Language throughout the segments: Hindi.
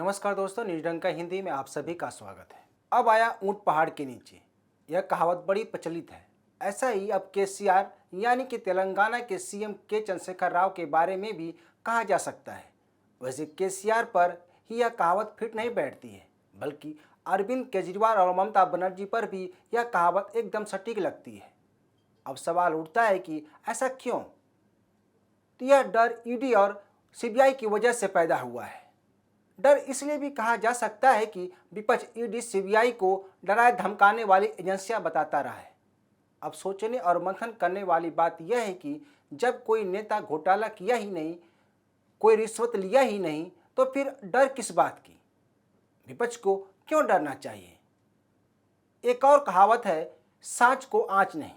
नमस्कार दोस्तों, न्यूज डंका हिंदी में आप सभी का स्वागत है। अब आया ऊंट पहाड़ के नीचे, यह कहावत बड़ी प्रचलित है। ऐसा ही अब केसीआर यानी कि तेलंगाना के सीएम के चंद्रशेखर राव के बारे में भी कहा जा सकता है। वैसे केसीआर पर ही यह कहावत फिट नहीं बैठती है, बल्कि अरविंद केजरीवाल और ममता बनर्जी पर भी यह कहावत एकदम सटीक लगती है। अब सवाल उठता है कि ऐसा क्यों? तो यह डर ईडी और सीबीआई की वजह से पैदा हुआ है। डर इसलिए भी कहा जा सकता है कि विपक्ष ईडी सीबीआई को डराए धमकाने वाली एजेंसियां बताता रहा है। अब सोचने और मंथन करने वाली बात यह है कि जब कोई नेता घोटाला किया ही नहीं, कोई रिश्वत लिया ही नहीं, तो फिर डर किस बात की? विपक्ष को क्यों डरना चाहिए? एक और कहावत है, सांच को आंच नहीं।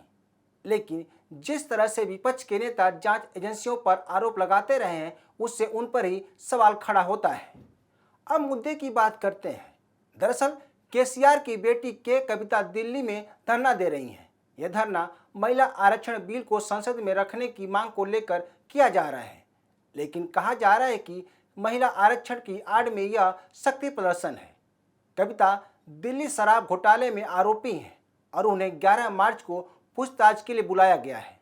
लेकिन जिस तरह से विपक्ष के नेता जांच एजेंसियों पर आरोप लगाते रहे हैं, उससे उन पर ही सवाल खड़ा होता है। अब मुद्दे की बात करते हैं। दरअसल केसीआर की बेटी के कविता दिल्ली में धरना दे रही हैं। यह धरना महिला आरक्षण बिल को संसद में रखने की मांग को लेकर किया जा रहा है, लेकिन कहा जा रहा है कि महिला आरक्षण की आड़ में यह शक्ति प्रदर्शन है। कविता दिल्ली शराब घोटाले में आरोपी हैं और उन्हें 11 मार्च को पूछताछ के लिए बुलाया गया है।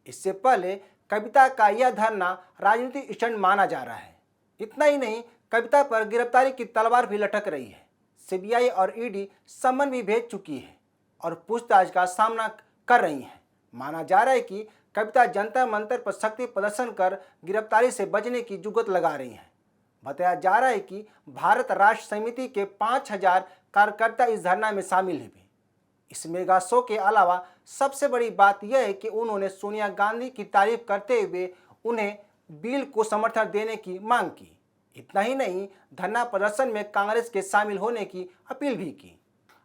इससे पहले कविता का यह धरना राजनीतिक स्टंट माना जा रहा है। इतना ही नहीं, कविता पर गिरफ्तारी की तलवार भी लटक रही है। सीबीआई और ईडी सम्मन भी भेज चुकी है और पूछताछ का सामना कर रही है। माना जा रहा है कि कविता जंतर मंतर पर शक्ति प्रदर्शन कर गिरफ्तारी से बचने की जुगत लगा रही हैं। बताया जा रहा है कि भारत राष्ट्र समिति के 5000 कार्यकर्ता इस धरना में शामिल हैं। इस मेगा शो के अलावा सबसे बड़ी बात यह है कि उन्होंने सोनिया गांधी की तारीफ करते हुए उन्हें बिल को समर्थन देने की मांग की। इतना ही नहीं, धरना प्रदर्शन में कांग्रेस के शामिल होने की अपील भी की।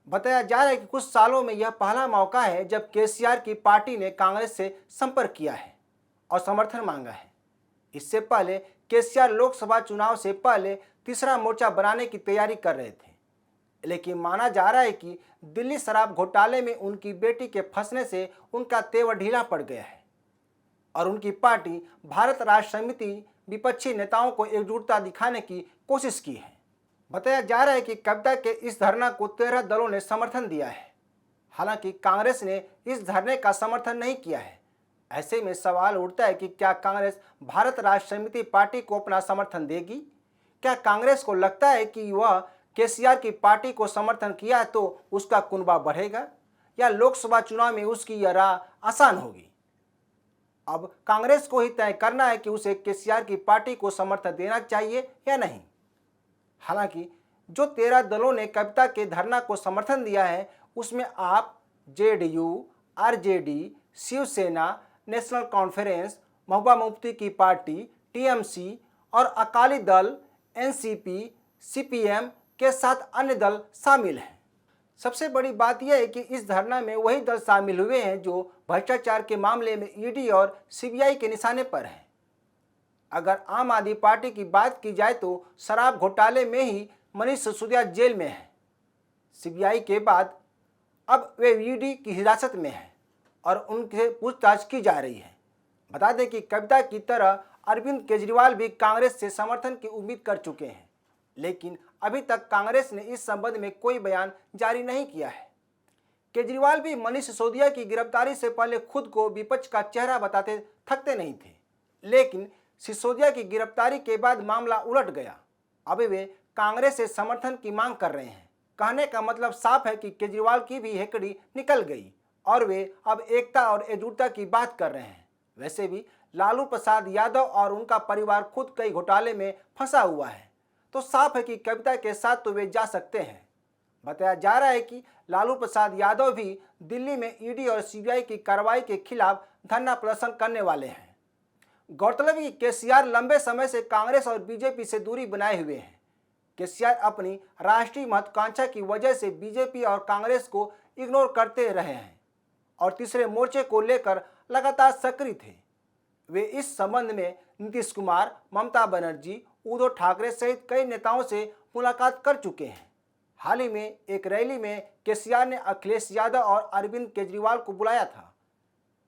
बताया जा रहा है कि कुछ सालों में यह पहला मौका है जब केसीआर की पार्टी ने कांग्रेस से संपर्क किया है और समर्थन मांगा है। इससे पहले केसीआर लोकसभा चुनाव से पहले तीसरा मोर्चा बनाने की तैयारी कर रहे थे, लेकिन माना जा रहा है कि दिल्ली शराब घोटाले में उनकी बेटी के फंसने से उनका तेवर ढीला पड़ गया है और उनकी पार्टी भारत राष्ट्र समिति विपक्षी नेताओं को एकजुटता दिखाने की कोशिश की है। बताया जा रहा है कि कविता के इस धरना को 13 दलों ने समर्थन दिया है। हालांकि कांग्रेस ने इस धरने का समर्थन नहीं किया है। ऐसे में सवाल उठता है कि क्या कांग्रेस भारत राष्ट्र समिति पार्टी को अपना समर्थन देगी? क्या कांग्रेस को लगता है कि वह केसीआर की पार्टी को समर्थन किया तो उसका कुनबा बढ़ेगा या लोकसभा चुनाव में उसकी यह राह आसान होगी? अब कांग्रेस को ही तय करना है कि उसे केसीआर की पार्टी को समर्थन देना चाहिए या नहीं। हालांकि जो 13 दलों ने कविता के धरना को समर्थन दिया है, उसमें आप, जेडीयू, आरजेडी, शिवसेना, नेशनल कॉन्फ्रेंस, महबूबा मुफ्ती की पार्टी, टीएमसी और अकाली दल, एनसीपी, सीपीएम के साथ अन्य दल शामिल हैं। सबसे बड़ी बात यह है कि इस धरना में वही दल शामिल हुए हैं जो भ्रष्टाचार के मामले में ईडी और सीबीआई के निशाने पर हैं। अगर आम आदमी पार्टी की बात की जाए तो शराब घोटाले में ही मनीष सिसोदिया जेल में है। सीबीआई के बाद अब वे ईडी की हिरासत में हैं और उनसे पूछताछ की जा रही है। बता दें कि कविता की तरह अरविंद केजरीवाल भी कांग्रेस से समर्थन की उम्मीद कर चुके हैं, लेकिन अभी तक कांग्रेस ने इस संबंध में कोई बयान जारी नहीं किया है। केजरीवाल भी मनीष सिसोदिया की गिरफ्तारी से पहले खुद को विपक्ष का चेहरा बताते थकते नहीं थे, लेकिन सिसोदिया की गिरफ्तारी के बाद मामला उलट गया। अब वे कांग्रेस से समर्थन की मांग कर रहे हैं। कहने का मतलब साफ है कि केजरीवाल की भी हेकड़ी निकल गई और वे अब एकता और एकजुटता की बात कर रहे हैं। वैसे भी लालू प्रसाद यादव और उनका परिवार खुद कई घोटाले में फंसा हुआ है, तो साफ है कि कविता के साथ तो वे जा सकते हैं। बताया जा रहा है कि लालू प्रसाद यादव भी दिल्ली में ईडी और सीबीआई की कार्रवाई के खिलाफ धरना प्रदर्शन करने वाले हैं। गौरतलब है कि केसीआर लंबे समय से कांग्रेस और बीजेपी से दूरी बनाए हुए हैं। केसीआर अपनी राष्ट्रीय महत्वाकांक्षा की वजह से बीजेपी और कांग्रेस को इग्नोर करते रहे हैं और तीसरे मोर्चे को लेकर लगातार सक्रिय थे। वे इस संबंध में नीतीश कुमार, ममता बनर्जी, उद्धव ठाकरे सहित कई नेताओं से मुलाकात कर चुके हैं। हाल ही में एक रैली में केसीआर ने अखिलेश यादव और अरविंद केजरीवाल को बुलाया था।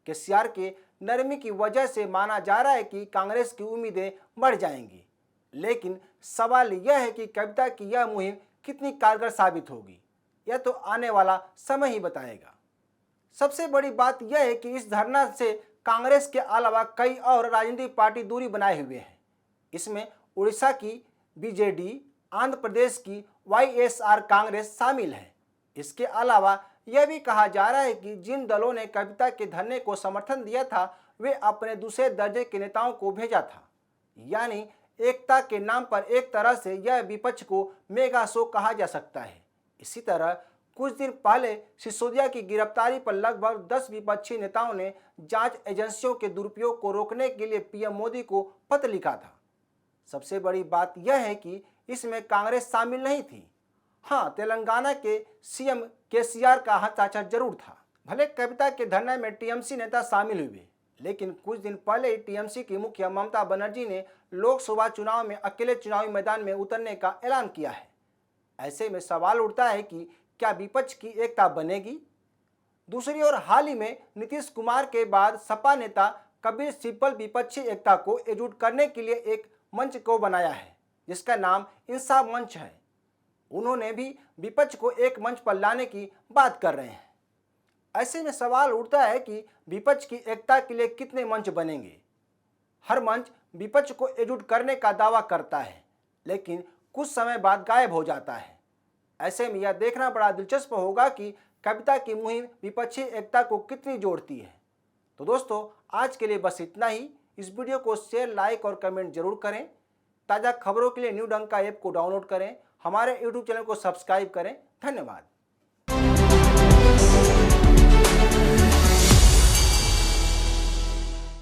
केसीआर के नरमी की वजह से माना जा रहा है कि कांग्रेस की उम्मीदें बढ़ जाएंगी, लेकिन सवाल यह है कि कविता की यह मुहिम कितनी कारगर साबित होगी, यह तो आने वाला समय ही बताएगा। सबसे बड़ी बात यह है कि इस धरना से कांग्रेस के अलावा कई और राजनीतिक पार्टी दूरी बनाए हुए हैं। इसमें उड़ीसा की बीजेडी, आंध्र प्रदेश की वाईएसआर कांग्रेस शामिल है। इसके अलावा यह भी कहा जा रहा है कि जिन दलों ने कविता के धरने को समर्थन दिया था वे अपने दूसरे दर्जे के नेताओं को भेजा था। यानी एकता के नाम पर एक तरह से यह विपक्ष को मेगा शो कहा जा सकता है। इसी तरह कुछ दिन पहले सिसोदिया की गिरफ्तारी पर लगभग 10 विपक्षी नेताओं ने जांच एजेंसियों के दुरुपयोग को रोकने के लिए पीएम मोदी को पत्र लिखा था। सबसे बड़ी बात यह है कि इसमें कांग्रेस शामिल नहीं थी। हाँ, तेलंगाना के सीएम केसीआर का हस्ताक्षर जरूर था। भले कविता के धरने में टीएमसी नेता शामिल हुए, लेकिन कुछ दिन पहले टीएमसी की मुखिया ममता बनर्जी ने लोकसभा चुनाव में अकेले चुनावी मैदान में उतरने का ऐलान किया है। ऐसे में सवाल उठता है कि क्या विपक्ष की एकता बनेगी? दूसरी ओर हाल ही में नीतीश कुमार के बाद सपा नेता कपिल सिब्बल विपक्षी एकता को एकजुट करने के लिए एक मंच को बनाया है, जिसका नाम इंसाफ मंच है। उन्होंने भी विपक्ष को एक मंच पर लाने की बात कर रहे हैं। ऐसे में सवाल उठता है कि विपक्ष की एकता के लिए कितने मंच बनेंगे? हर मंच विपक्ष को एकजुट करने का दावा करता है, लेकिन कुछ समय बाद गायब हो जाता है। ऐसे में यह देखना बड़ा दिलचस्प होगा कि कविता की मुहिम विपक्षी एकता को कितनी जोड़ती है। तो दोस्तों, आज के लिए बस इतना ही। इस वीडियो को शेयर, लाइक और कमेंट जरूर करें। ताज़ा खबरों के लिए न्यू डंका ऐप को डाउनलोड करें। हमारे यूट्यूब चैनल को सब्सक्राइब करें। धन्यवाद।